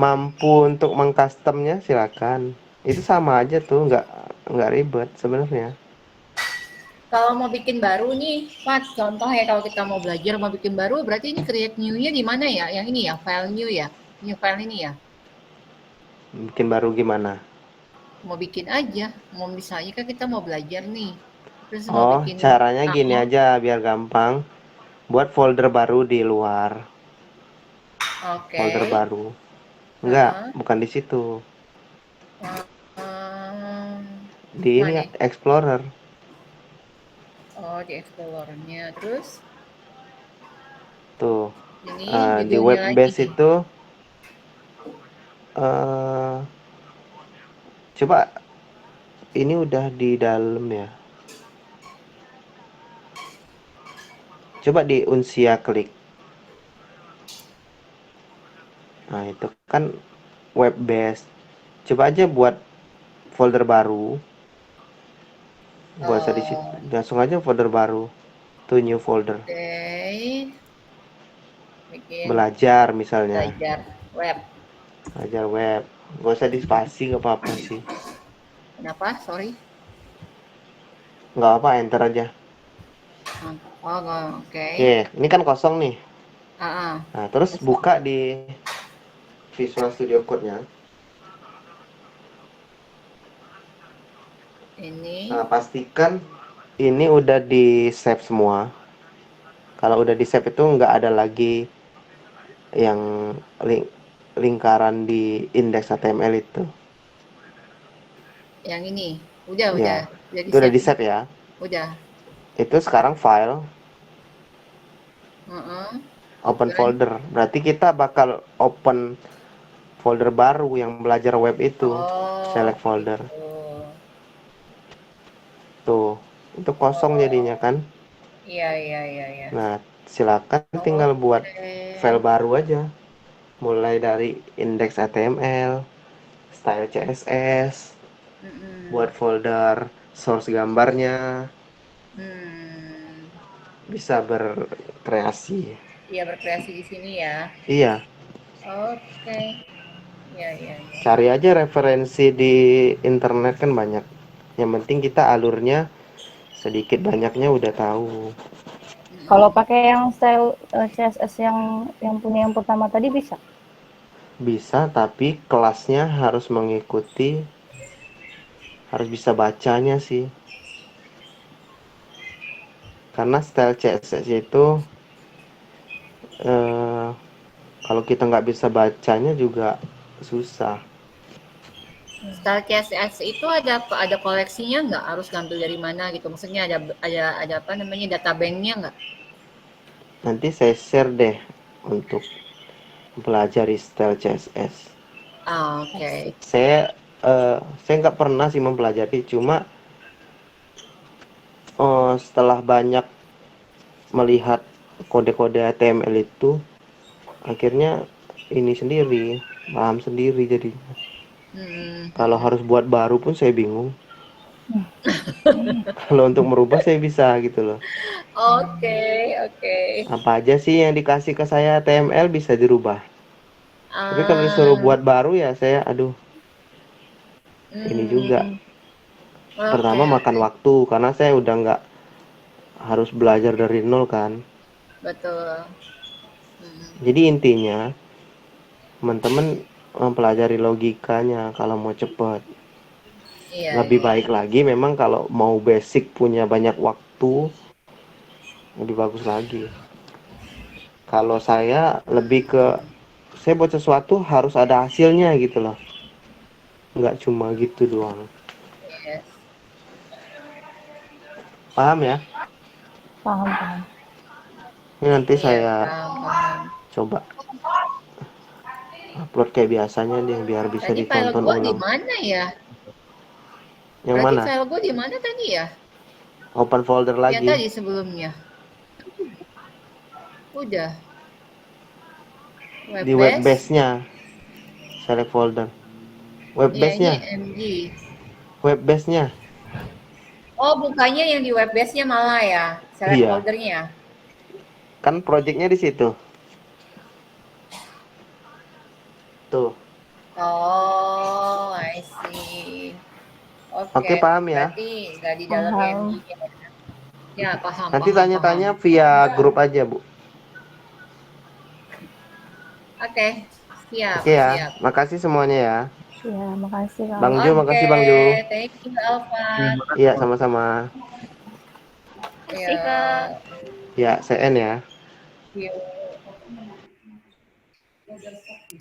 mampu untuk mengcustomnya silakan. Itu sama aja tuh, nggak ribet sebenarnya. kalau mau bikin baru nih, Pat, contoh ya kalau kita mau belajar mau bikin baru, berarti ini create new-nya di mana ya? Yang ini ya, file new ya? New file ini ya? Bikin baru gimana? Mau bikin aja, mau misalnya kan kita mau belajar nih, terus mau Oh, bikin caranya gini apa? aja biar gampang. Buat folder baru di luar. Oke. Folder baru. Enggak, Heeh. bukan di situ. Ehm, Di ini mana? Explorer. Oh, di Explorer-nya. Terus Tuh, ini di judulnya web lagi base nih. itu eh coba ini udah di dalam ya. Coba di Unsia klik. Nah, itu kan web base. Coba aja buat folder baru. Gak usah di situ. Oh, Langsung aja folder baru. To new folder. oke. Bikin Belajar misalnya. belajar web. Belajar web. Gak usah di spasi, gak apa-apa sih. Kenapa? Sorry. Gak apa, enter aja. Oh, oke. Oke, ini kan kosong nih. Ah, Nah, terus buka di Visual Studio Code-nya. ini. Nah, pastikan ini udah di save semua. Kalau udah di save itu nggak ada lagi yang lingkaran di index HTML itu. Yang ini. Udah. Ya, Udah itu udah di di-save. save ya. Udah. Itu sekarang file, Heeh. open Open. folder. Berarti kita bakal open folder baru yang belajar web itu. Oh, Select folder. gitu. Tuh, itu kosong jadinya kan. Iya. Nah, silakan tinggal buat Oke. file baru aja. Mulai dari index HTML, style CSS, Mm-mm. buat folder source gambarnya, Hmm. bisa berkreasi. Iya, berkreasi di sini ya. Iya, Oke. Iya. cari aja referensi di internet kan banyak. Yang penting kita alurnya sedikit banyaknya udah tahu. Kalau pakai yang style CSS yang punya yang pertama tadi bisa. Bisa, tapi kelasnya harus mengikuti, harus bisa bacanya sih. Karena style CSS itu kalau kita nggak bisa bacanya juga susah. Style CSS itu ada koleksinya nggak? Harus ngambil dari mana gitu? Maksudnya ada apa namanya data banknya nggak? Nanti saya share deh untuk mempelajari style CSS. Oke. Saya nggak pernah sih mempelajari, cuma setelah banyak melihat kode-kode HTML itu, akhirnya ini sendiri, paham sendiri jadi. Kalau harus buat baru pun saya bingung. Kalau untuk merubah saya bisa gitu loh. Oke. Apa aja sih yang dikasih ke saya HTML bisa dirubah. Tapi kalau disuruh buat baru ya saya aduh, ini juga. Pertama makan waktu karena saya udah nggak harus belajar dari nol kan. Betul. Jadi intinya teman-teman mempelajari logikanya kalau mau cepet. Iya. Lebih baik lagi memang kalau mau basic punya banyak waktu lebih bagus lagi. Kalau saya lebih ke saya buat sesuatu harus ada hasilnya gitu loh. Nggak cuma gitu doang. Yes. Paham ya? Paham. Ini nanti Iya, saya paham. coba upload kayak biasanya deh biar bisa Tadi file ditonton gue di ulang. mana ya? Yang Berarti mana? file gue di mana tadi ya? Open folder Yang lagi. tadi sebelumnya. Udah. Di web base-nya. Select folder. Web Iya, ini base-nya. MG. Web base-nya. Oh, bukannya yang di web base-nya malah ya, select Iya. foldernya. Kan project-nya di situ. Tuh. Oh, I see. Oke, paham ya? Berarti nggak di dalam Paham. MG. Ya, paham. Nanti tanya-tanya via grup aja, Bu. Oke, siap. Oke ya. Makasih semuanya ya. Ya, makasih Kak. Bang Jo, makasih Bang Jo. Thank you, Alfa. Iya, sama-sama. Makasih Kak. Ya, CN ya. Thank you.